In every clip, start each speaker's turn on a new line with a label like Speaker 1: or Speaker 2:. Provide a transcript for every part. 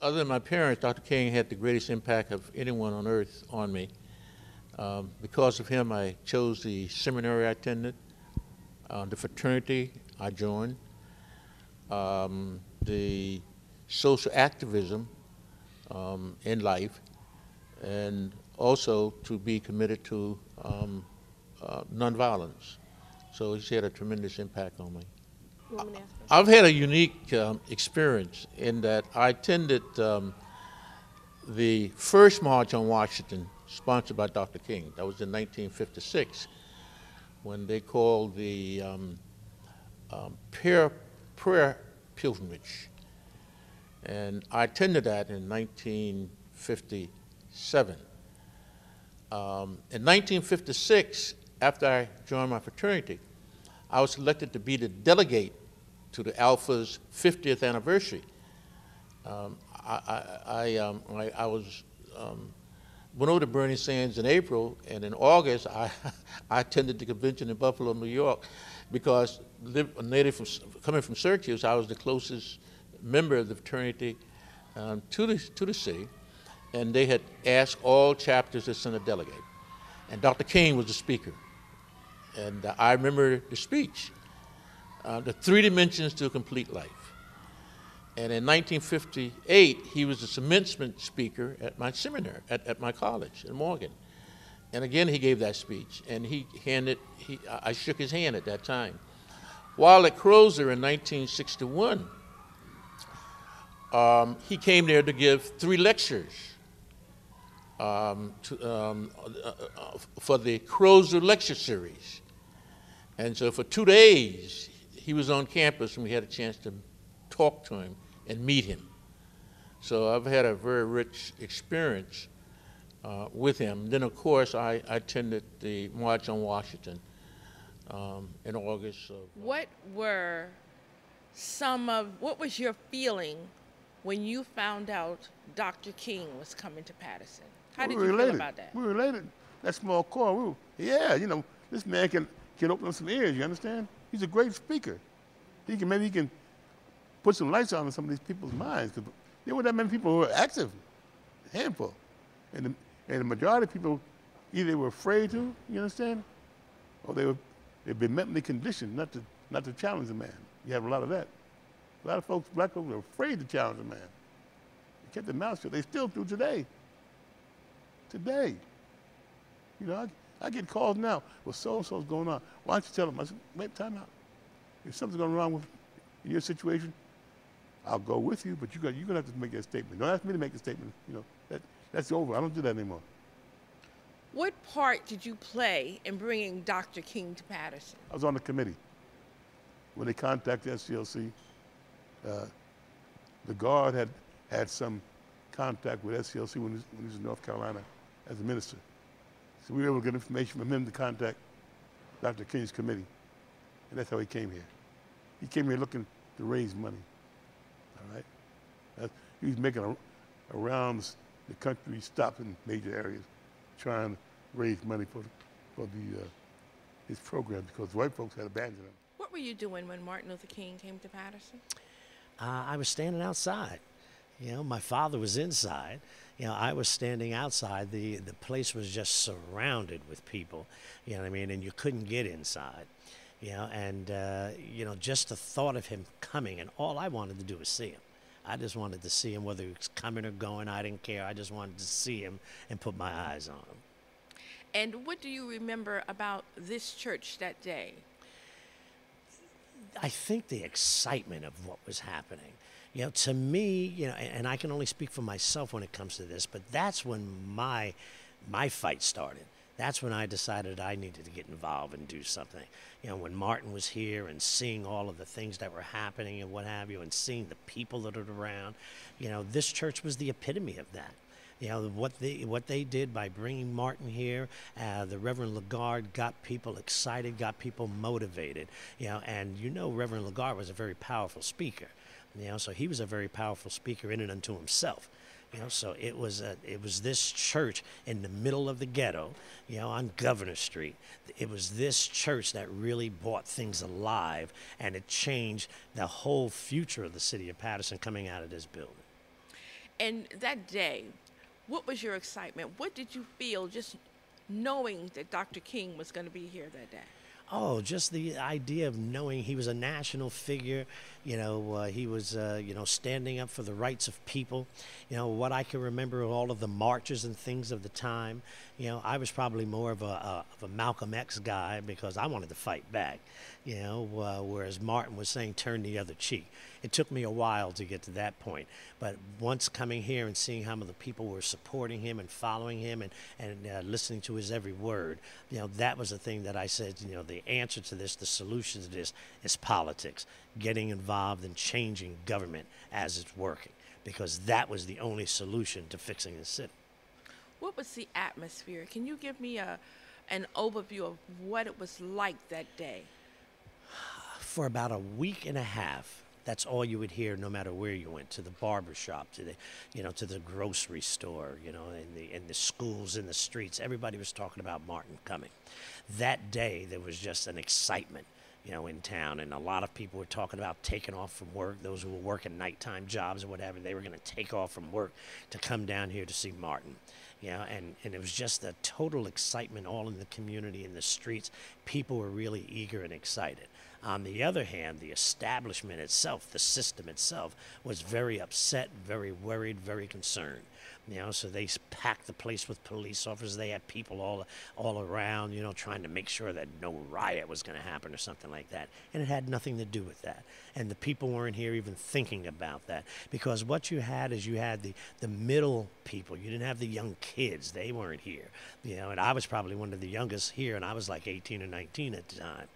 Speaker 1: other than my parents, Dr. King had the greatest impact of anyone on earth on me. Because of him, I chose the seminary I attended, the fraternity I joined, the social activism in life, and also to be committed to nonviolence. So he's had a tremendous impact on me.
Speaker 2: You want me to ask her?
Speaker 1: I've had a unique experience in that I attended the first March on Washington, sponsored by Dr. King. That was in 1956, when they called the prayer pilgrimage. And I attended that in 1957. In 1956, after I joined my fraternity, I was selected to be the delegate to the Alpha's 50th anniversary. I went over to Bernie Sanders in April, and in August, I attended the convention in Buffalo, New York, because coming from Syracuse, I was the closest member of the fraternity to the city, and they had asked all chapters to send a delegate. And Dr. King was the speaker. And I remember the speech, the 3 dimensions to a complete life. And in 1958, he was the commencement speaker at my seminary, at my college in Morgan. And again, he gave that speech, and I shook his hand at that time. While at Crozer in 1961, he came there to give 3 lectures for the Crozer Lecture Series. And so for 2 days, he was on campus, and we had a chance to talk to him and meet him. So I've had a very rich experience with him. Then, of course, I attended the March on Washington in August.
Speaker 2: What was your feeling when you found out Dr. King was coming to Patterson? How did you feel about that?
Speaker 3: We were related. That small core. Yeah, this man can open up some ears, you understand? He's a great speaker. Maybe he can put some lights on in some of these people's minds, because there weren't that many people who were active, a handful. And the majority of people either they were afraid to, you understand, or they'd been mentally conditioned not to challenge a man. You have a lot of that. A lot of folks, black folks, are afraid to challenge a man. They kept their mouths shut. They still do today. Today. I get calls now. Well, so-and-so's going on. Why don't you tell them? I said, wait, time out. If something's going wrong in your situation, I'll go with you, but you're going to have to make that statement. Don't ask me to make a statement. That's over. I don't do that anymore.
Speaker 2: What part did you play in bringing Dr. King to Patterson?
Speaker 3: I was on the committee. When they contacted SCLC, the guard had some contact with SCLC when he was in North Carolina as a minister. So we were able to get information from him to contact Dr. King's committee. And that's how he came here. He came here looking to raise money, all right? He was making around the country, stopping in major areas, trying to raise money for his program, because white folks had abandoned him.
Speaker 2: What were you doing when Martin Luther King came to Patterson?
Speaker 4: I was standing outside. My father was inside. I was standing outside. The place was just surrounded with people, you know what I mean, and you couldn't get inside. And just the thought of him coming, and all I wanted to do was see him. I just wanted to see him, whether he was coming or going, I didn't care. I just wanted to see him and put my eyes on him.
Speaker 2: And what do you remember about this church that day?
Speaker 4: I think the excitement of what was happening. To me, and I can only speak for myself when it comes to this, but that's when my fight started. That's when I decided I needed to get involved and do something. When Martin was here and seeing all of the things that were happening and what have you, and seeing the people that are around, this church was the epitome of that. What they did by bringing Martin here, the Reverend Lagarde got people excited, got people motivated. And Reverend Lagarde was a very powerful speaker. So he was a very powerful speaker in and unto himself. So it was this church in the middle of the ghetto, on Governor Street. It was this church that really brought things alive, and it changed the whole future of the city of Patterson coming out of this building.
Speaker 2: And that day, what was your excitement? What did you feel just knowing that Dr. King was going to be here that day?
Speaker 4: Oh, just the idea of knowing he was a national figure. He was, standing up for the rights of people. What I can remember of all of the marches and things of the time. I was probably more of a Malcolm X guy because I wanted to fight back. Whereas Martin was saying turn the other cheek. It took me a while to get to that point, but once coming here and seeing how many people were supporting him and following him and listening to his every word, that was the thing that I said. The answer to this, the solution to this, is politics, getting involved in changing government as it's working, because that was the only solution to fixing the city.
Speaker 2: What was the atmosphere? Can you give me an overview of what it was like that day?
Speaker 4: For about a week and a half, that's all you would hear, no matter where you went, to the barber shop, to the grocery store, in the schools, in the streets. Everybody was talking about Martin coming. That day, there was just an excitement, in town, and a lot of people were talking about taking off from work. Those who were working nighttime jobs or whatever, they were going to take off from work to come down here to see Martin. And it was just a total excitement all in the community, in the streets. People were really eager and excited. On the other hand, the establishment itself, the system itself, was very upset, very worried, very concerned. So they packed the place with police officers. They had people all around, trying to make sure that no riot was going to happen or something like that. And it had nothing to do with that. And the people weren't here even thinking about that, because what you had is you had the middle people. You didn't have the young kids. They weren't here. And I was probably one of the youngest here, and I was like 18 or 19 at the time.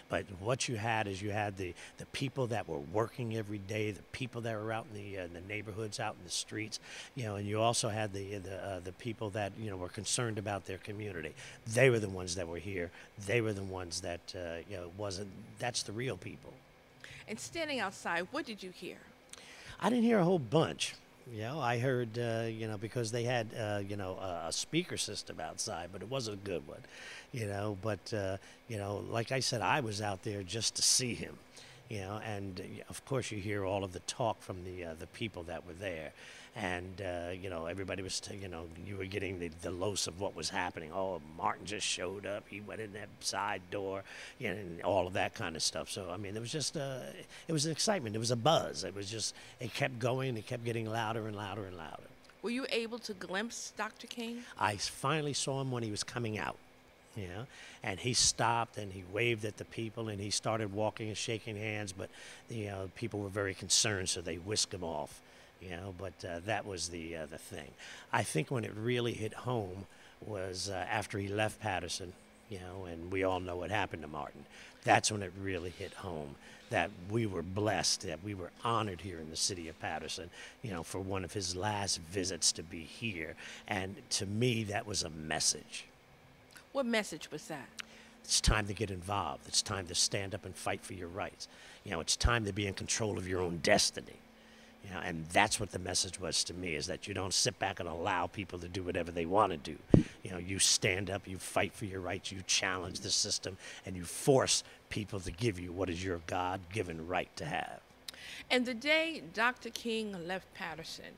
Speaker 4: But what you had is you had the people that were working every day, the people that were out in the neighborhoods, out in the streets, and you also had the people that were concerned about their community. They were the ones that were here. They were the ones that that's the real people.
Speaker 2: And standing outside, what did you hear?
Speaker 4: I didn't hear a whole bunch. I heard, because they had, a speaker system outside, but it wasn't a good one, But, like I said, I was out there just to see him, and of course you hear all of the talk from the people that were there. And, everybody was, you were getting the los of what was happening. Oh, Martin just showed up. He went in that side door, and all of that kind of stuff. So, I mean, it was just, it was an excitement. It was a buzz. It kept going. It kept getting louder and louder and louder.
Speaker 2: Were you able to glimpse Dr. King?
Speaker 4: I finally saw him when he was coming out. And he stopped and he waved at the people and he started walking and shaking hands, but people were very concerned, so they whisked him off. But that was the thing. I think when it really hit home was after he left Patterson, and we all know what happened to Martin. That's when it really hit home, that we were blessed, that we were honored here in the city of Patterson, for one of his last visits to be here. And to me, that was a message.
Speaker 2: What message was that?
Speaker 4: It's time to get involved. It's time to stand up and fight for your rights. It's time to be in control of your own destiny. And that's what the message was to me, is that you don't sit back and allow people to do whatever they want to do. You stand up, you fight for your rights, you challenge the system, and you force people to give you what is your God-given right to have.
Speaker 2: And the day Dr. King left Patterson,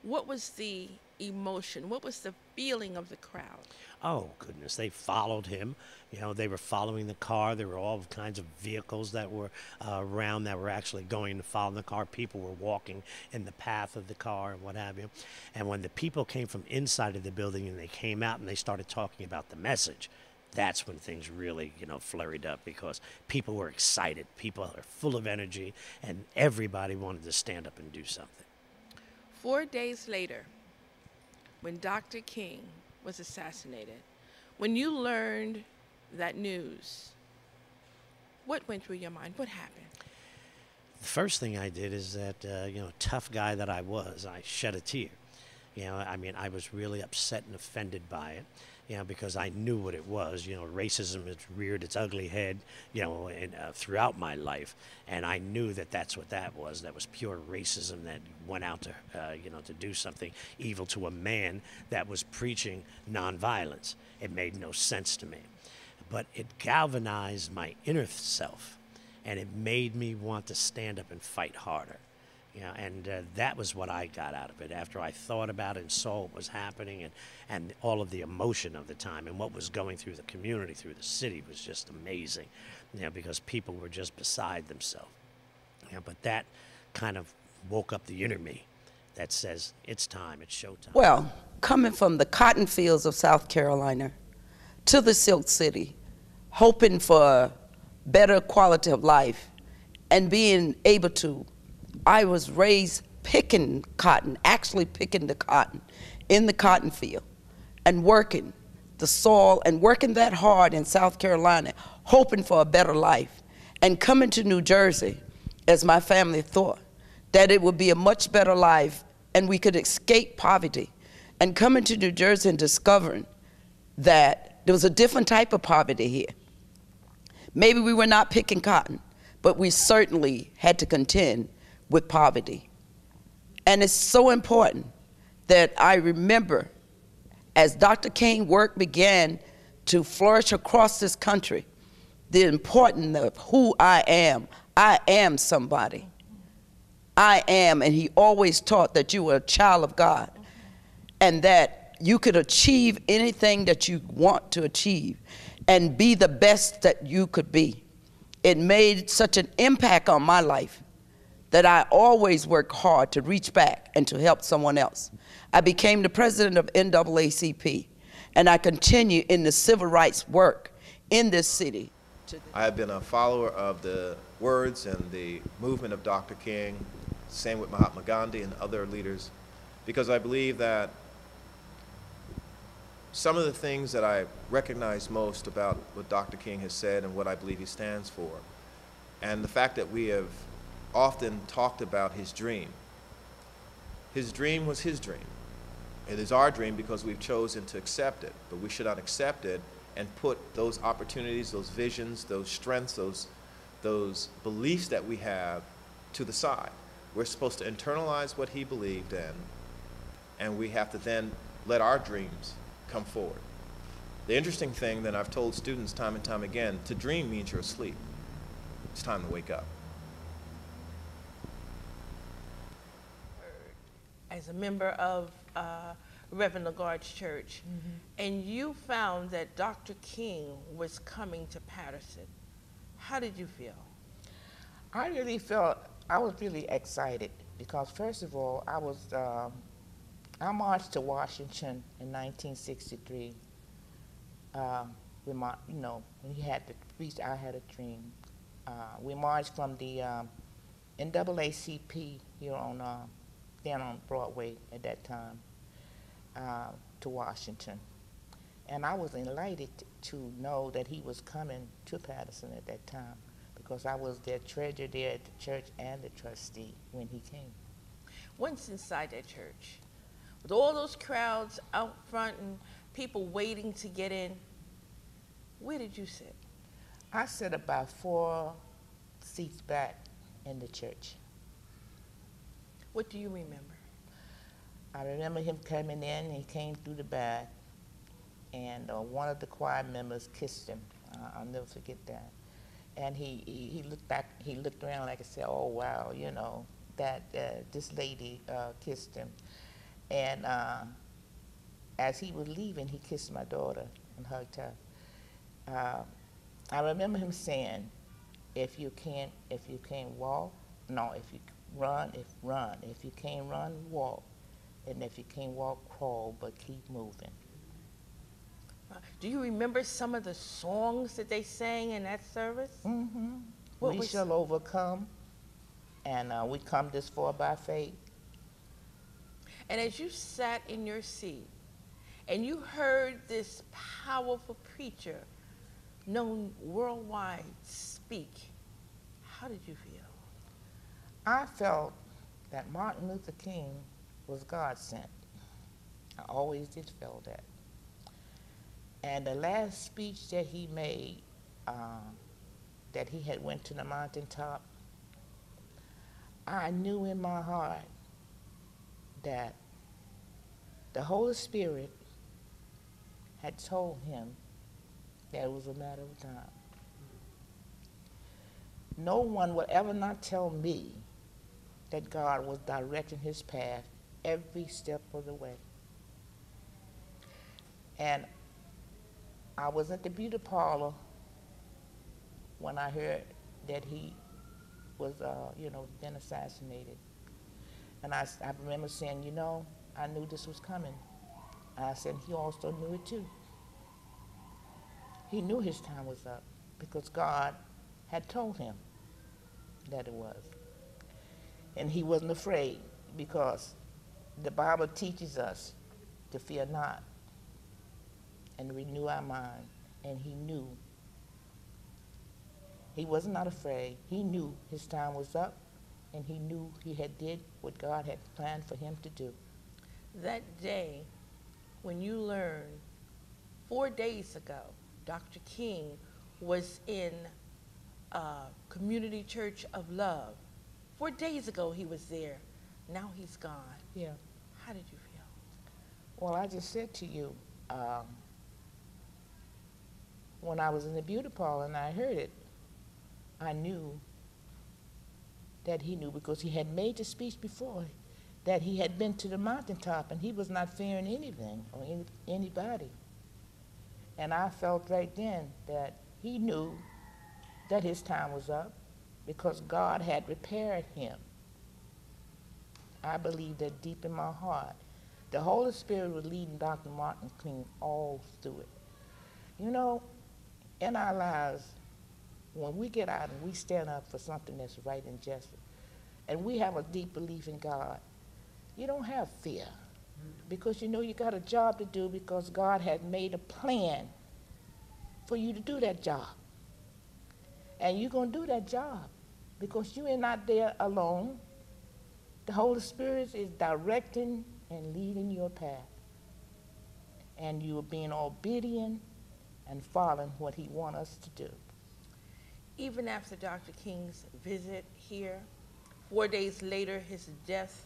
Speaker 2: what was the emotion? What was the feeling of the crowd?
Speaker 4: Oh, goodness. They followed him. They were following the car. There were all kinds of vehicles that were around that were actually going to follow the car. People were walking in the path of the car and what have you. And when the people came from inside of the building and they came out and they started talking about the message, that's when things really, flurried up, because people were excited. People are full of energy, and everybody wanted to stand up and do something.
Speaker 2: 4 days later, when Dr. King was assassinated, when you learned that news, what went through your mind? What happened?
Speaker 4: The first thing I did is that, tough guy that I was, I shed a tear. I was really upset and offended by it, because I knew what it was. Racism has reared its ugly head, throughout my life. And I knew that that's what that was. That was pure racism that went out to, to do something evil to a man that was preaching nonviolence. It made no sense to me. But it galvanized my inner self, and it made me want to stand up and fight harder. You know, and that was what I got out of it after I thought about it and saw what was happening, and all of the emotion of the time and what was going through the community, through the city, was just amazing, you know, because people were just beside themselves. You know, but that kind of woke up the inner me that says, it's time, it's showtime.
Speaker 5: Well, coming from the cotton fields of South Carolina to the Silk City, hoping for better quality of life and being able to, I was raised picking cotton, actually picking the cotton in the cotton field and working the soil and working that hard in South Carolina, hoping for a better life. And coming to New Jersey, as my family thought, that it would be a much better life and we could escape poverty. And coming to New Jersey and discovering that there was a different type of poverty here. Maybe we were not picking cotton, but we certainly had to contend with poverty. And it's so important that I remember as Dr. King's work began to flourish across this country, the importance of who I am. I am somebody. I am, and he always taught that you were a child of God and that you could achieve anything that you want to achieve and be the best that you could be. It made such an impact on my life that I always work hard to reach back and to help someone else. I became the president of NAACP, and I continue in the civil rights work in this city.
Speaker 6: I have been a follower of the words and the movement of Dr. King, same with Mahatma Gandhi and other leaders, because I believe that some of the things that I recognize most about what Dr. King has said and what I believe he stands for, and the fact that we have often talked about his dream. His dream was his dream. It is our dream because we've chosen to accept it, but we should not accept it and put those opportunities, those visions, those strengths, those beliefs that we have to the side. We're supposed to internalize what he believed in, and we have to then let our dreams come forward. The interesting thing that I've told students time and time again, to dream means you're asleep. It's time to wake up.
Speaker 2: As a member of Reverend Lagarde's church, and you found that Dr. King was coming to Patterson. How did you feel?
Speaker 7: I really felt, I was really excited because first of all, I marched to Washington in 1963 with my, when he had the speech, I Had a Dream. We marched from the NAACP here on, down on Broadway at that time to Washington. And I was enlightened to know that he was coming to Patterson at that time because I was their treasurer there at the church and the trustee when he came.
Speaker 2: Once inside that church, with all those crowds out front and people waiting to get in, where did you sit?
Speaker 7: I sat about 4 seats back in the church.
Speaker 2: What do you remember?
Speaker 7: I remember him coming in, and he came through the back, and one of the choir members kissed him. I'll never forget that. And he looked back, he looked around like I said, oh wow, that this lady kissed him. And as he was leaving, he kissed my daughter and hugged her. I remember him saying, if you can't walk, no, if you run, run. If you can't run, walk. And if you can't walk, crawl, but keep moving.
Speaker 2: Do you remember some of the songs that they sang in that service?
Speaker 7: Mm-hmm.
Speaker 2: What
Speaker 7: We
Speaker 2: was-
Speaker 7: shall overcome, and we come this far by faith.
Speaker 2: And as you sat in your seat and you heard this powerful preacher known worldwide speak, how did you feel?
Speaker 7: I felt that Martin Luther King was God sent. I always did feel that. And the last speech that he made, that he had went to the mountaintop, I knew in my heart that the Holy Spirit had told him that it was a matter of time. No one will ever not tell me that God was directing his path every step of the way. And I was at the beauty parlor when I heard that he was, been assassinated. And I remember saying, I knew this was coming. And I said, he also knew it too. He knew his time was up because God had told him that it was. And he wasn't afraid because the Bible teaches us to fear not and renew our mind. And he knew. He was not afraid. He knew his time was up, and he knew he had did what God had planned for him to do.
Speaker 2: That day when you learned 4 days ago, Dr. King was in Community Church of Love. 4 days ago he was there. Now he's gone.
Speaker 7: Yeah.
Speaker 2: How did you feel?
Speaker 7: Well, I just said to you, when I was in the beauty parlor and I heard it, I knew that he knew because he had made the speech before, that he had been to the mountaintop and he was not fearing anything or anybody. And I felt right then that he knew that his time was up because God had prepared him. I believe that deep in my heart. The Holy Spirit was leading Dr. Martin King all through it. In our lives, when we get out and we stand up for something that's right and just, and we have a deep belief in God, you don't have fear because you got a job to do because God had made a plan for you to do that job. And you're going to do that job because you are not there alone. The Holy Spirit is directing and leading your path. And you are being obedient and following what he wants us to do.
Speaker 2: Even after Dr. King's visit here, 4 days later, his death,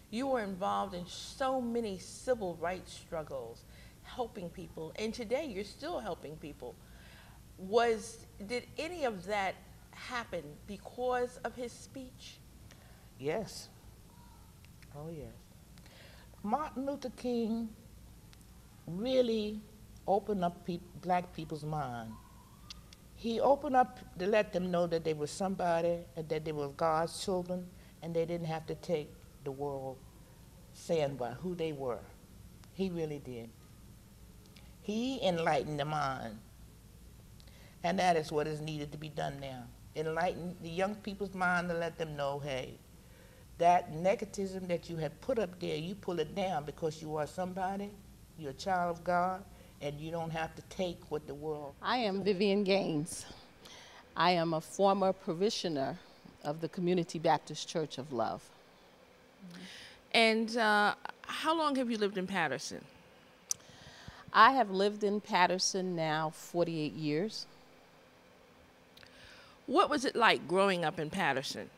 Speaker 2: you were involved in so many civil rights struggles, helping people, and today you're still helping people. Did any of that happen because of his speech?
Speaker 7: Yes. Oh, yes. Martin Luther King really opened up black people's mind. He opened up to let them know that they were somebody and that they were God's children and they didn't have to take the world saying by who they were. He really did. He enlightened the mind. And that is what is needed to be done now. Enlighten the young people's mind and let them know, hey, that negativism that you have put up there, you pull it down because you are somebody, you're a child of God, and you don't have to take what the world.
Speaker 8: I am Vivian Gaines. I am a former parishioner of the Community Baptist Church of Love.
Speaker 2: And how long have you lived in Patterson?
Speaker 8: I have lived in Patterson now 48 years.
Speaker 2: What was it like growing up in Patterson?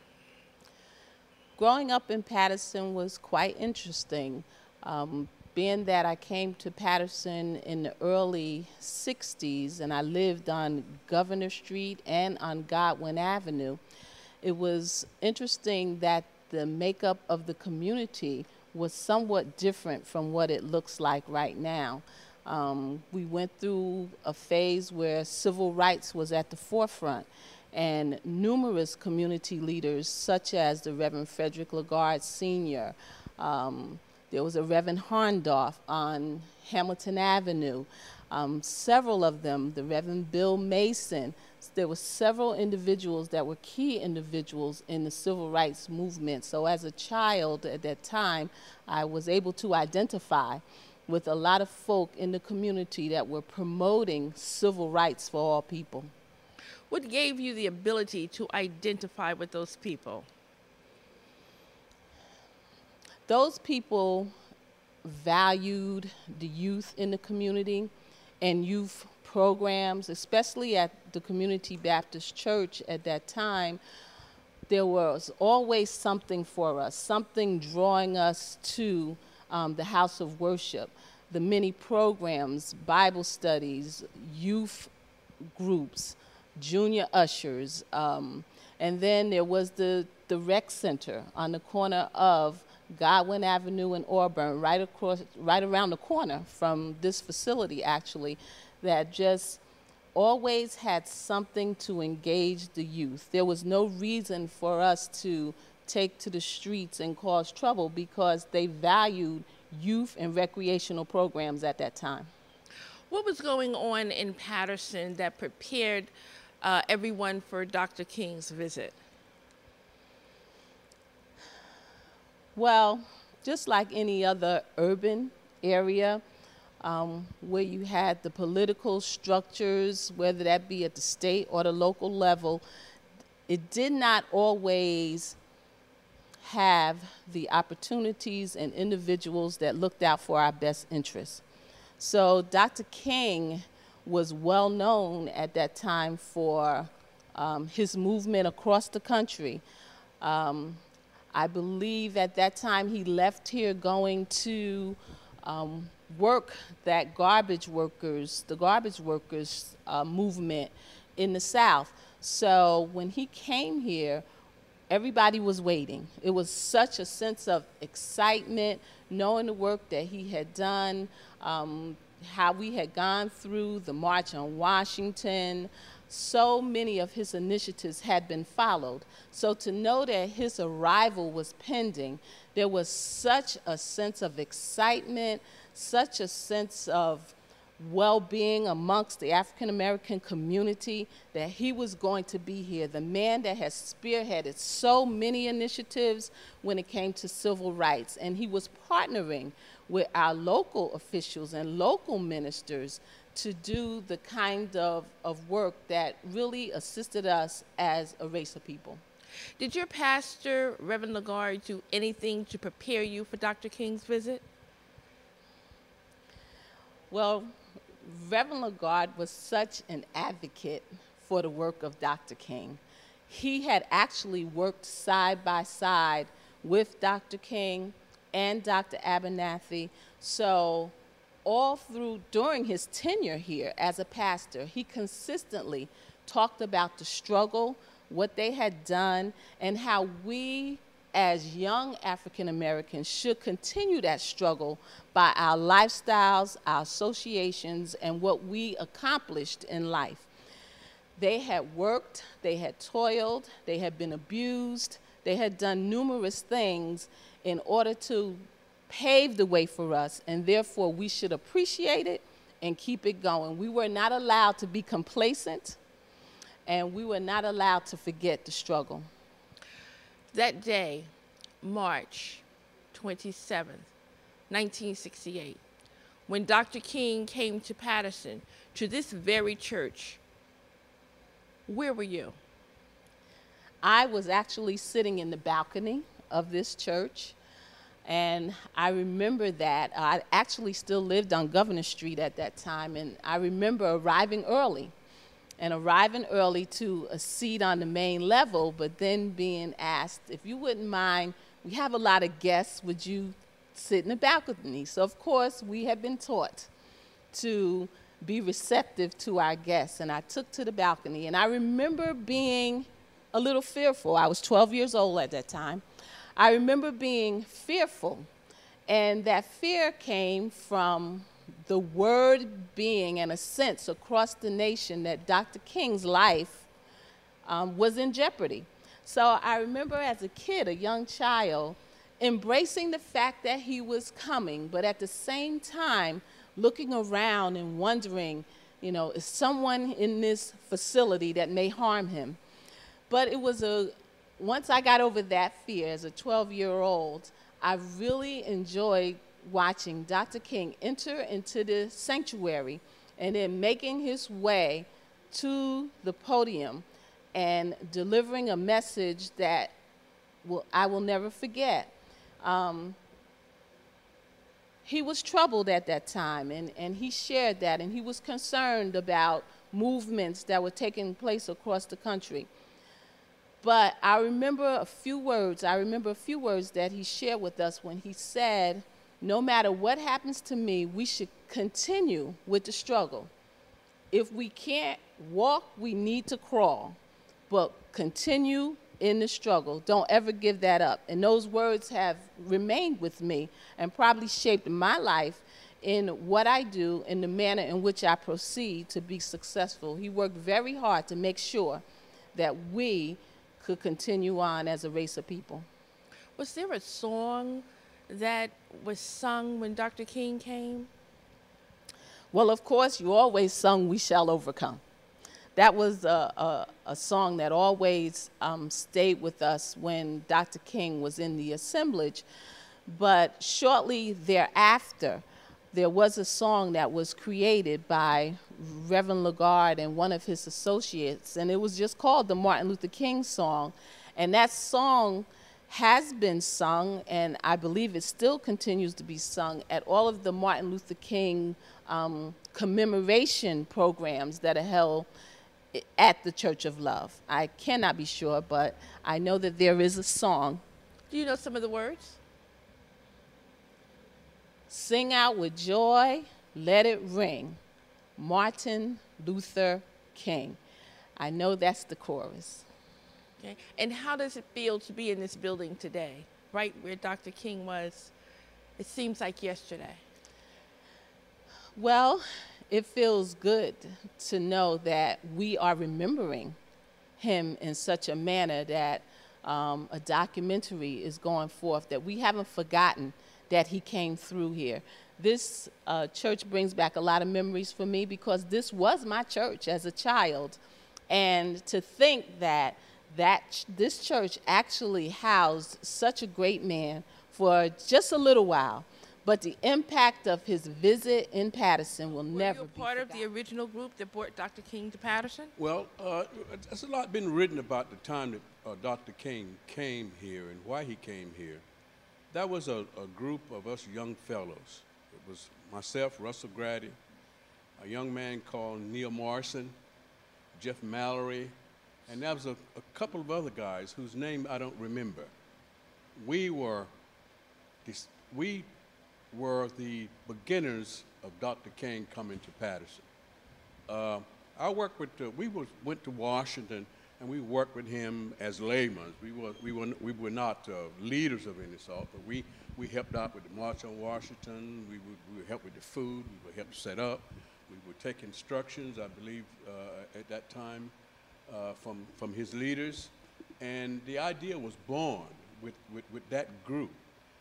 Speaker 8: Growing up in Patterson was quite interesting. Being that I came to Patterson in the early 60s and I lived on Governor Street and on Godwin Avenue, it was interesting that the makeup of the community was somewhat different from what it looks like right now. We went through a phase where civil rights was at the forefront, and numerous community leaders, such as the Reverend Frederick Lagarde Sr., there was a Reverend Harndorf on Hamilton Avenue. Several of them, the Reverend Bill Mason, there were several individuals that were key individuals in the civil rights movement. So as a child at that time, I was able to identify with a lot of folk in the community that were promoting civil rights for all people.
Speaker 2: What gave you the ability to identify with those people?
Speaker 8: Those people valued the youth in the community and youth programs, especially at the Community Baptist Church at that time. There was always something for us, something drawing us to the house of worship, the many programs, Bible studies, youth groups, junior ushers, and then there was the the rec center on the corner of Godwin Avenue and Auburn, right around the corner from this facility, actually, that just always had something to engage the youth. There was no reason for us to take to the streets and cause trouble because they valued youth and recreational programs at that time.
Speaker 2: What was going on in Patterson that prepared everyone for Dr. King's visit?
Speaker 8: Well, just like any other urban area, where you had the political structures, whether that be at the state or the local level, it did not always have the opportunities and individuals that looked out for our best interests. So Dr. King was well known at that time for his movement across the country. I believe at that time he left here going to work that the garbage workers movement in the South. So when he came here, everybody was waiting. It was such a sense of excitement, knowing the work that he had done, how we had gone through the March on Washington. So many of his initiatives had been followed. So to know that his arrival was pending, there was such a sense of excitement, such a sense of well-being amongst the African American community that he was going to be here. The man that has spearheaded so many initiatives when it came to civil rights, and he was partnering with our local officials and local ministers to do the kind of work that really assisted us as a race of people.
Speaker 2: Did your pastor, Reverend Lagarde, do anything to prepare you for Dr. King's visit?
Speaker 8: Well, Reverend Lagarde was such an advocate for the work of Dr. King. He had actually worked side by side with Dr. King and Dr. Abernathy. So all through, during his tenure here as a pastor, he consistently talked about the struggle, what they had done, and how we as young African Americans should continue that struggle by our lifestyles, our associations, and what we accomplished in life. They had worked, they had toiled, they had been abused, they had done numerous things in order to pave the way for us, and therefore we should appreciate it and keep it going. We were not allowed to be complacent, and we were not allowed to forget the struggle.
Speaker 2: That day, March 27th, 1968, when Dr. King came to Patterson, to this very church, where were you?
Speaker 8: I was actually sitting in the balcony of this church, and I remember that. I actually still lived on Governor Street at that time, and I remember arriving early to a seat on the main level, but then being asked, if you wouldn't mind, we have a lot of guests, would you sit in the balcony? So of course, we had been taught to be receptive to our guests, and I took to the balcony, and I remember being a little fearful. I was 12 years old at that time. I remember being fearful, and that fear came from the word being, in a sense, across the nation that Dr. King's life was in jeopardy. So I remember as a kid, a young child, embracing the fact that he was coming, but at the same time, looking around and wondering, you know, is someone in this facility that may harm him? But it was once I got over that fear as a 12-year-old, I really enjoyed watching Dr. King enter into the sanctuary and then making his way to the podium and delivering a message that I will never forget. He was troubled at that time, and he shared that, and he was concerned about movements that were taking place across the country. But I remember a few words that he shared with us when he said, no matter what happens to me, we should continue with the struggle. If we can't walk, we need to crawl, but continue in the struggle. Don't ever give that up. And those words have remained with me and probably shaped my life in what I do, in the manner in which I proceed to be successful. He worked very hard to make sure that we could continue on as a race of people.
Speaker 2: Was there a song that was sung when Dr. King came?
Speaker 8: Well, of course, you always sung "We Shall Overcome." That was a song that always stayed with us when Dr. King was in the assemblage. But shortly thereafter, there was a song that was created by Reverend Lagarde and one of his associates, and it was just called the Martin Luther King song. And that song has been sung, and I believe it still continues to be sung at all of the Martin Luther King commemoration programs that are held at the Church of Love. I cannot be sure, but I know that there is a song.
Speaker 2: Do you know some of the words?
Speaker 8: Sing out with joy, let it ring. Martin Luther King. I know that's the chorus.
Speaker 2: Okay. And how does it feel to be in this building today, right where Dr. King was? It seems like yesterday.
Speaker 8: Well, it feels good to know that we are remembering him in such a manner that a documentary is going forth, that we haven't forgotten that he came through here. This church brings back a lot of memories for me because this was my church as a child. And to think that this church actually housed such a great man for just a little while, but the impact of his visit in Paterson will never be forgotten.
Speaker 2: Were you part of the original group that brought Dr. King to Paterson?
Speaker 9: Well, there's a lot been written about the time that Dr. King came here and why he came here. That was a group of us young fellows. It was myself, Russell Grady, a young man called Neil Morrison, Jeff Mallory, and there was a couple of other guys whose name I don't remember. We were the beginners of Dr. King coming to Paterson. I worked with, went to Washington, and we worked with him as laymen. We were not leaders of any sort, but we helped out with the March on Washington. We would help with the food. We would help set up. We would take instructions, I believe, at that time from his leaders. And the idea was born with that group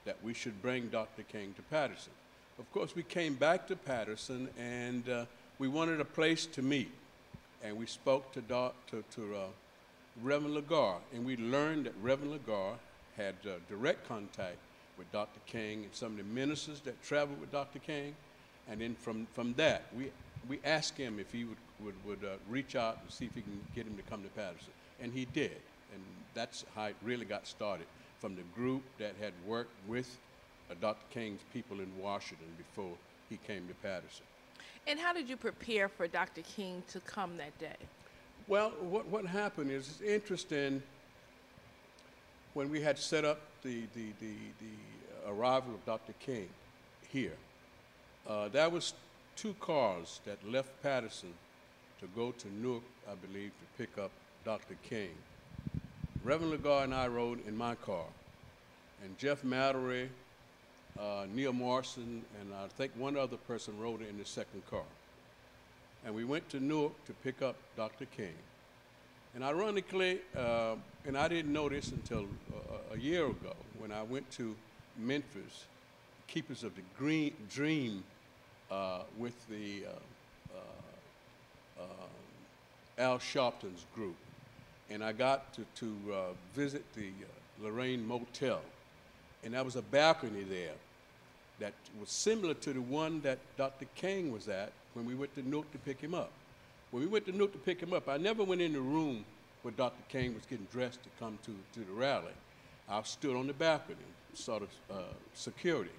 Speaker 9: that we should bring Dr. King to Paterson. Of course, we came back to Paterson, and we wanted a place to meet. And we spoke to Reverend Lagarde, and we learned that Reverend Lagarde had direct contact with Dr. King and some of the ministers that traveled with Dr. King. And then from that, we asked him if he would reach out and see if he can get him to come to Paterson. And he did. And that's how it really got started, from the group that had worked with Dr. King's people in Washington before he came to Paterson.
Speaker 2: And how did you prepare for Dr. King to come that day?
Speaker 9: Well, what happened is, it's interesting, when we had set up the arrival of Dr. King here, there was 2 cars that left Paterson to go to Newark, I believe, to pick up Dr. King. Reverend Lagarde and I rode in my car, and Jeff Mallory, Neil Morrison, and I think one other person rode in the second car. And we went to Newark to pick up Dr. King. And ironically, and I didn't know this until a year ago, when I went to Memphis, Keepers of the Dream, with the Al Sharpton's group. And I got to visit the Lorraine Motel. And there was a balcony there that was similar to the one that Dr. King was at when we went to Newark to pick him up. When we went to Newark to pick him up, I never went in the room where Dr. King was getting dressed to come to the rally. I stood on the balcony, sort of security.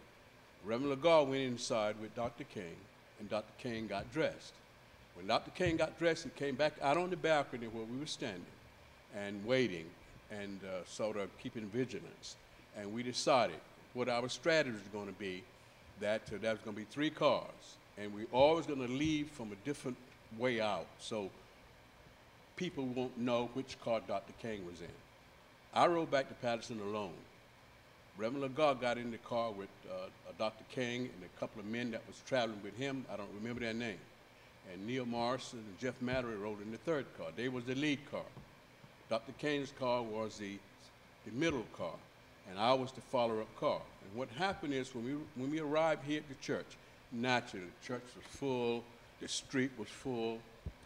Speaker 9: Reverend Lagarde went inside with Dr. King, and Dr. King got dressed. When Dr. King got dressed, he came back out on the balcony where we were standing and waiting and sort of keeping vigilance. And we decided what our strategy was going to be, that there was going to be 3 cars, and we always going to leave from a different way out, so people won't know which car Dr. King was in. I rode back to Patterson alone. Reverend Lagarde got in the car with Dr. King and a couple of men that was traveling with him. I don't remember their name. And Neil Morrison and Jeff Mattery rode in the third car. They was the lead car. Dr. King's car was the middle car, and I was the follow-up car. And what happened is when we arrived here at the church, naturally, the church was full, the street was full,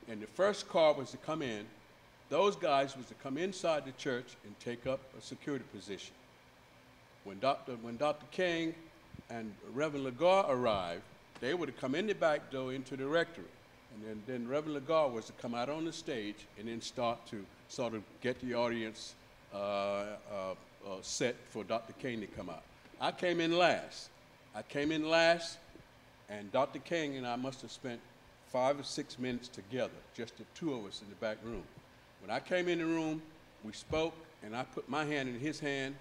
Speaker 9: and the first car was to come in. Those guys was to come inside the church and take up a security position. When Dr. King and Reverend Lagarde arrived, they would have come in the back door into the rectory. And then Reverend Lagarde was to come out on the stage and then start to sort of get the audience set for Dr. King to come out. I came in last, and Dr. King and I must have spent 5 or 6 minutes together, just the two of us in the back room. When I came in the room, we spoke, and I put my hand in his hand,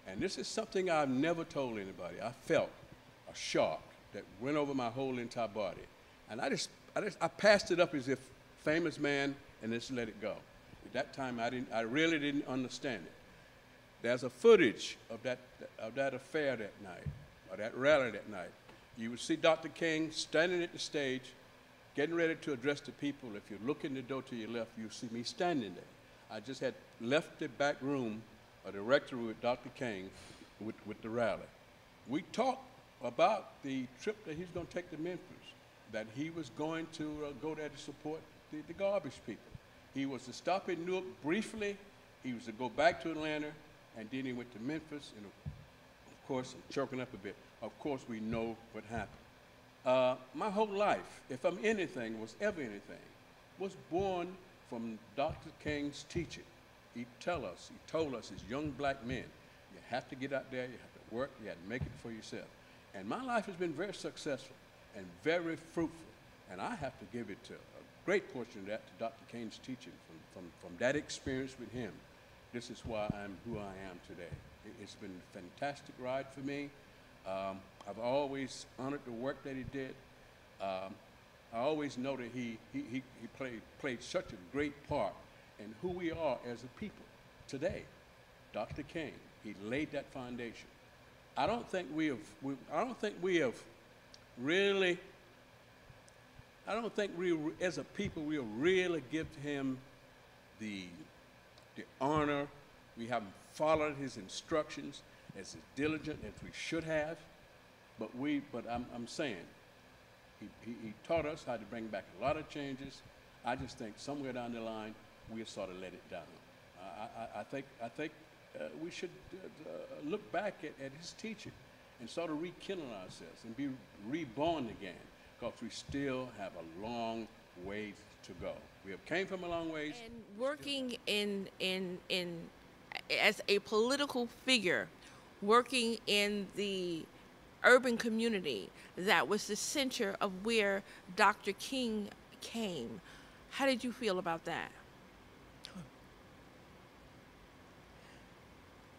Speaker 9: and this is something I've never told anybody. I felt a shock that went over my whole entire body. And I passed it up as if famous man and just let it go. At that time, I really didn't understand it. There's a footage of that affair that night, or that rally that night. You would see Dr. King standing at the stage, getting ready to address the people. If you look in the door to your left, you'll see me standing there. I just had left the back room of the rectory with Dr. King with the rally. We talked about the trip that he's going to take to Memphis, that he was going to go there to support the garbage people. He was to stop in Newark briefly, he was to go back to Atlanta, and then he went to Memphis, and of course, I'm choking up a bit. Of course, we know what happened. My whole life, if I'm anything, was ever anything, was born from Dr. King's teaching. He told us as young black men, you have to get out there, you have to work, you have to make it for yourself. And my life has been very successful and very fruitful. And I have to give it to a great portion of that to Dr. King's teaching. From that experience with him, this is why I'm who I am today. It's been a fantastic ride for me. I've always honored the work that he did. I always know that he played such a great part in who we are as a people today. Dr. King, he laid that foundation. I don't think we as a people, we'll really give him the honor. We haven't followed his instructions as diligent as we should have, but I'm saying, he taught us how to bring back a lot of changes. I just think somewhere down the line, we'll sort of let it down. I think we should look back at his teaching and sort of rekindle ourselves and be reborn again, because we still have a long way to go. We have came from a long ways.
Speaker 2: And working as a political figure, working in the urban community that was the center of where Dr. King came, how did you feel about that?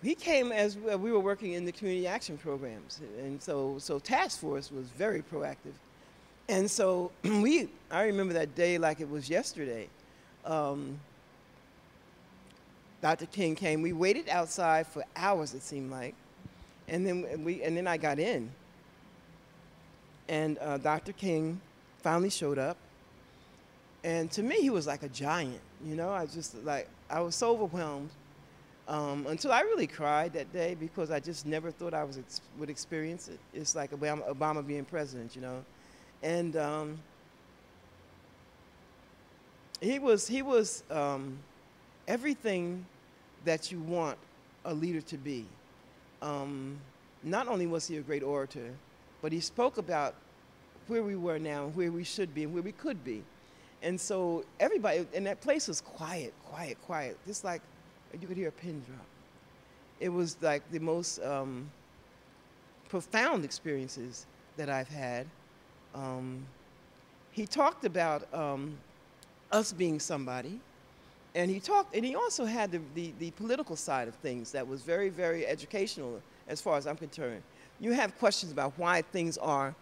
Speaker 10: He came as we were working in the community action programs, and so task force was very proactive. And so I remember that day like it was yesterday. Dr. King came. We waited outside for hours, it seemed like, and then I got in. And Dr. King finally showed up, and to me he was like a giant. You know, I was so overwhelmed. Until I really cried that day, because I just never thought I would experience it. It's like Obama being president, you know. And he was everything that you want a leader to be. Not only was he a great orator, but he spoke about where we were now, where we should be, and where we could be. And so everybody, and that place was quiet, just like you could hear a pin drop. It was like the most profound experiences that I've had. He talked about us being somebody, and he also had the political side of things that was very, very educational as far as I'm concerned. You have questions about why things are.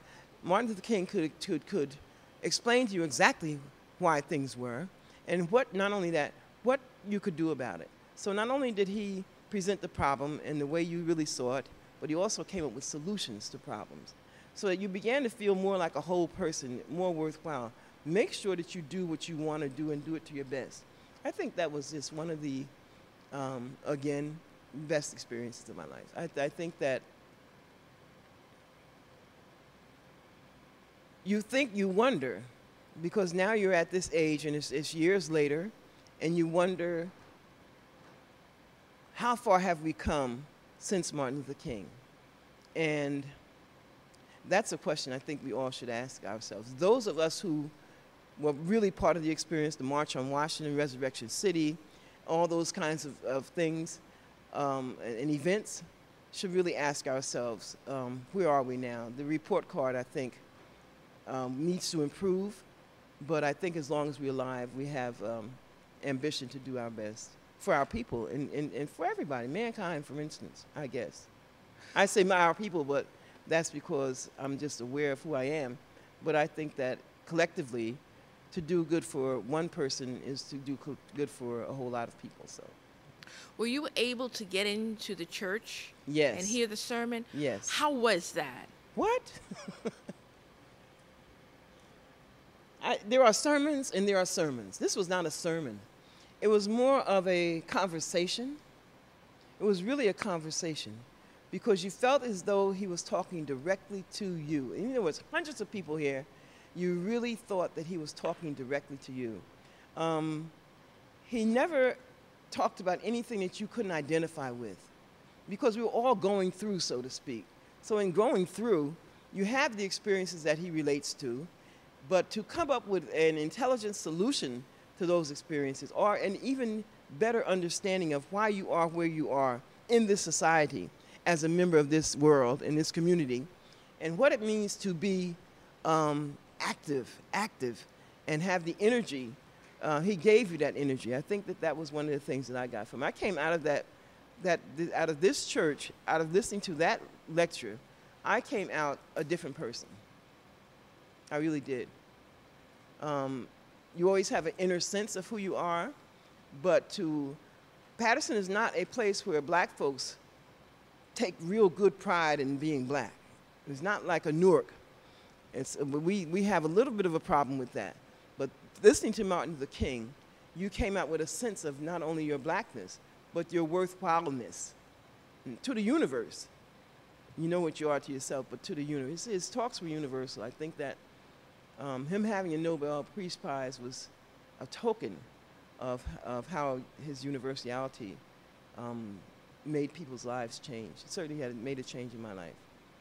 Speaker 10: Martin Luther King could explain to you exactly why things were, and not only that, what you could do about it. So not only did he present the problem in the way you really saw it, but he also came up with solutions to problems. So that you began to feel more like a whole person, more worthwhile. Make sure that you do what you want to do and do it to your best. I think that was just one of the, again, best experiences of my life. I think that you wonder, because now you're at this age and it's years later, and you wonder, how far have we come since Martin Luther King? And that's a question I think we all should ask ourselves. Those of us who were really part of the experience, the March on Washington, Resurrection City, all those kinds of things and events, should really ask ourselves, where are we now? The report card, I think, needs to improve, but I think as long as we're alive, we have ambition to do our best for our people and for everybody, mankind, for instance, I guess. I say our people, but that's because I'm just aware of who I am. But I think that collectively, to do good for one person is to do good for a whole lot of people. So,
Speaker 2: were you able to get into the church?
Speaker 10: Yes.
Speaker 2: And hear the sermon?
Speaker 10: Yes.
Speaker 2: How was that?
Speaker 10: What? There are sermons and there are sermons. This was not a sermon. It was more of a conversation. It was really a conversation because you felt as though he was talking directly to you. And there was hundreds of people here. You really thought that he was talking directly to you. He never talked about anything that you couldn't identify with because we were all going through, so to speak. So in going through, you have the experiences that he relates to, but to come up with an intelligent solution to those experiences or an even better understanding of why you are where you are in this society as a member of this world, in this community, and what it means to be active, and have the energy. He gave you that energy. I think that that was one of the things that I got from him. I came out of out of this church, out of listening to that lecture, I came out a different person. I really did. You always have an inner sense of who you are, but Patterson is not a place where black folks take real good pride in being black. It's not like a Newark. We have a little bit of a problem with that. But listening to Martin Luther King, you came out with a sense of not only your blackness, but your worthwhileness to the universe. You know what you are to yourself, but to the universe. His talks were universal. I think that him having a Nobel Peace Prize was a token of how his universality made people's lives change. It certainly had made a change in my life.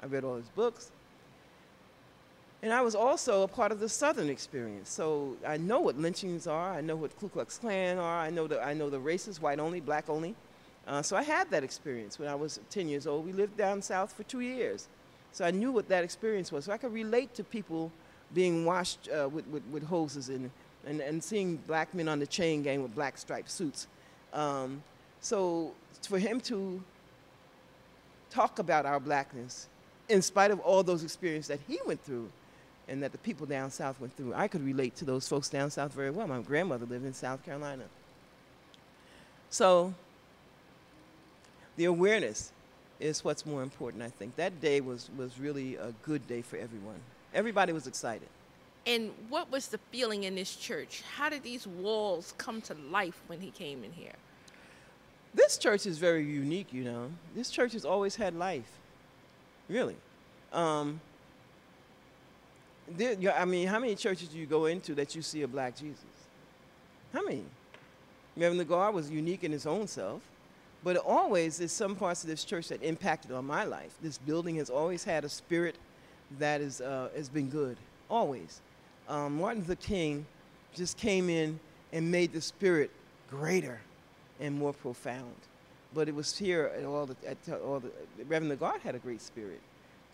Speaker 10: I read all his books. And I was also a part of the Southern experience. So I know what lynchings are. I know what Ku Klux Klan are. I know the races, white only, black only. So I had that experience when I was 10 years old. We lived down south for 2 years. So I knew what that experience was. So I could relate to people being washed with hoses and seeing black men on the chain gang with black striped suits. So for him to talk about our blackness, in spite of all those experiences that he went through and that the people down south went through, I could relate to those folks down south very well. My grandmother lived in South Carolina. So the awareness is what's more important, I think. That day was really a good day for everyone. Everybody was excited.
Speaker 2: And what was the feeling in this church? How did these walls come to life when he came in here?
Speaker 10: This church is very unique, you know. This church has always had life, really. I mean, how many churches do you go into that you see a black Jesus? How many? Reverend Lagarde was unique in his own self, but always there's some parts of this church that impacted on my life. This building has always had a spirit that has been good, always. Martin Luther King just came in and made the spirit greater and more profound. But it was here at all the Reverend Lagarde had a great spirit.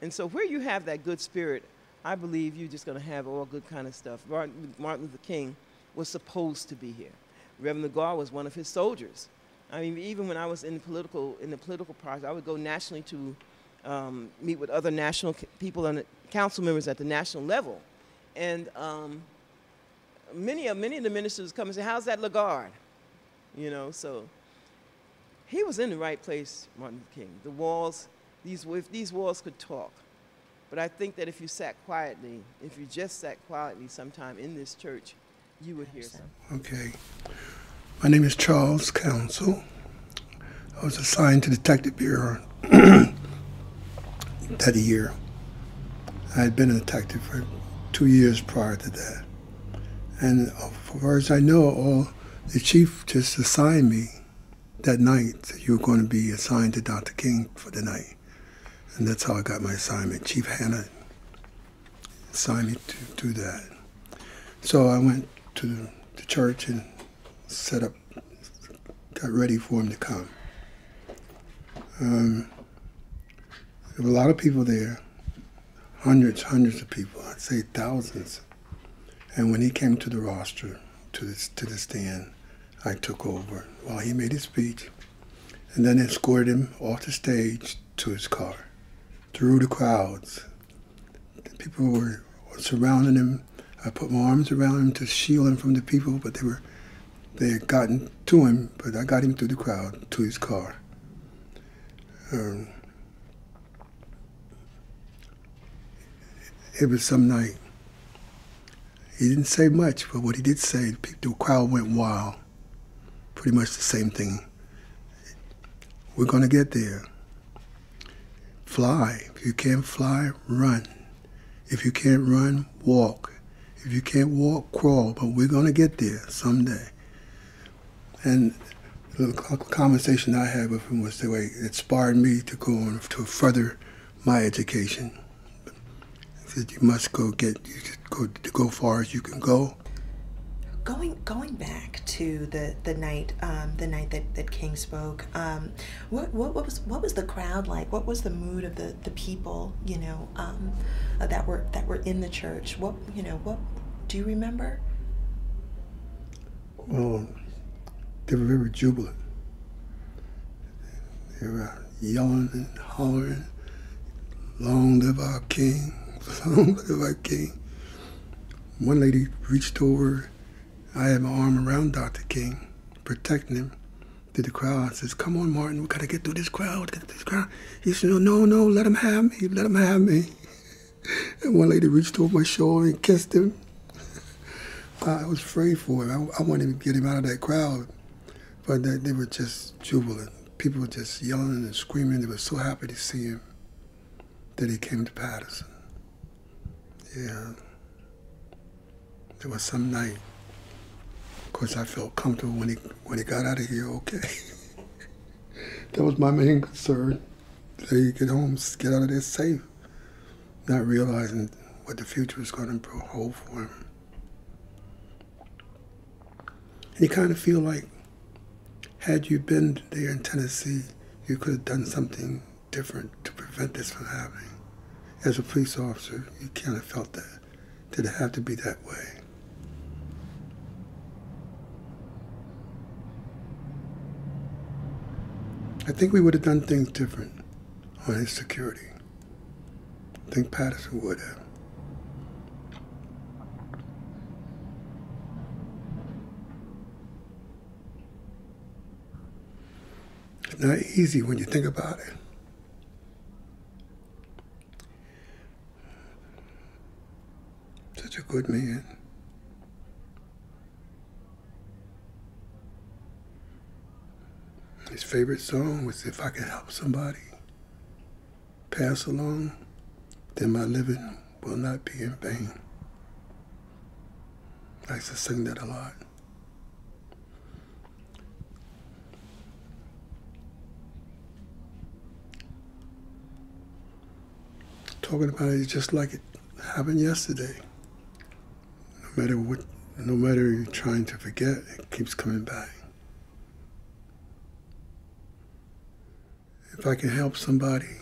Speaker 10: And so where you have that good spirit, I believe you're just going to have all good kind of stuff. Martin Luther King was supposed to be here. Reverend Lagarde was one of his soldiers. I mean, even when I was in the political process, I would go nationally to meet with other national people and council members at the national level. And many of the ministers come and say, "How's that Lagarde?" You know, so he was in the right place, Martin Luther King. The walls, if these walls could talk. But I think that if you sat quietly, if you just sat quietly sometime in this church, you would hear something.
Speaker 11: Okay. My name is Charles Council. I was assigned to the Detective Bureau that year. I had been a detective for 2 years prior to that. And as far as I know, the chief just assigned me that night that you were going to be assigned to Dr. King for the night. And that's how I got my assignment. Chief Hanna assigned me to do that. So I went to the church and set up, got ready for him to come. There were a lot of people there, hundreds of people, I'd say thousands. And when he came to the roster, to the stand, I took over while he made his speech, and then escorted him off the stage to his car, through the crowds. The people were surrounding him. I put my arms around him to shield him from the people, but they had gotten to him, but I got him through the crowd to his car. It was some night. He didn't say much, but what he did say, the crowd went wild. Pretty much the same thing. We're going to get there. Fly. If you can't fly, run. If you can't run, walk. If you can't walk, crawl. But we're going to get there someday. And the little conversation I had with him was the way it inspired me to go on to further my education. He said, you must go far as you can go.
Speaker 12: Going back to the night that King spoke, what was the crowd like? What was the mood of the people, that were in the church? What do you remember?
Speaker 11: Well, they were very jubilant. They were yelling and hollering, "Long live our King! Long live our King!" One lady reached over. I had my arm around Dr. King, protecting him through the crowd. I says, "Come on, Martin, we gotta get through this crowd, get through this crowd." He said, no, let him have me, let him have me. And one lady reached over my shoulder and kissed him. I was afraid for him. I wanted to get him out of that crowd. But they were just jubilant. People were just yelling and screaming. They were so happy to see him that he came to Patterson. Yeah. It was some night. Of course, I felt comfortable when he got out of here, okay. That was my main concern. So he get home, get out of there safe, not realizing what the future was going to hold for him. And you kind of feel like, had you been there in Tennessee, you could have done something different to prevent this from happening. As a police officer, you kind of felt that. Did it have to be that way? I think we would have done things different on his security. I think Patterson would have. It's not easy when you think about it. Such a good man. His favorite song was "If I Can Help Somebody Pass Along, Then My Living Will Not Be in Vain." I used to sing that a lot. Talking about it just like it happened yesterday. No matter you're trying to forget, it keeps coming back. If I can help somebody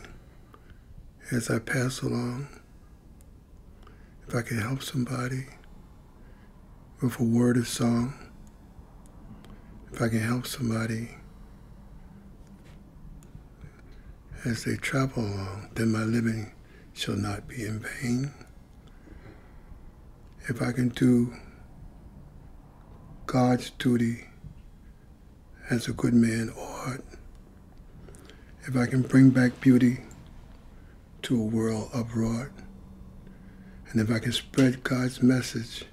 Speaker 11: as I pass along, if I can help somebody with a word of song, if I can help somebody as they travel along, then my living shall not be in vain. If I can do God's duty as a good man ought, If I can bring back beauty to a world abroad, and if I can spread God's message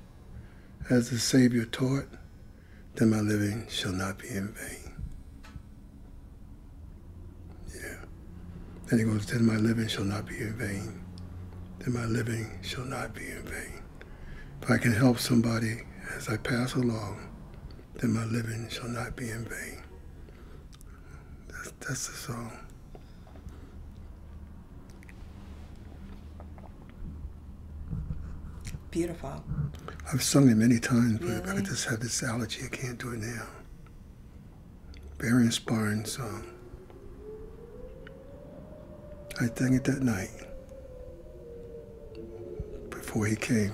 Speaker 11: as the Savior taught, then my living shall not be in vain. Yeah. Then he goes, then my living shall not be in vain. Then my living shall not be in vain. If I can help somebody as I pass along, then my living shall not be in vain. That's the song.
Speaker 12: Beautiful.
Speaker 11: I've sung it many times, but
Speaker 12: Really?
Speaker 11: I just have this allergy. I can't do it now. Very inspiring song. I sang it that night before he came.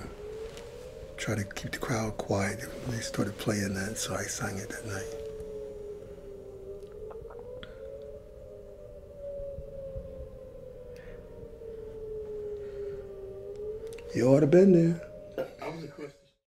Speaker 11: Try to keep the crowd quiet. They started playing that, so I sang it that night. You ought to have been there.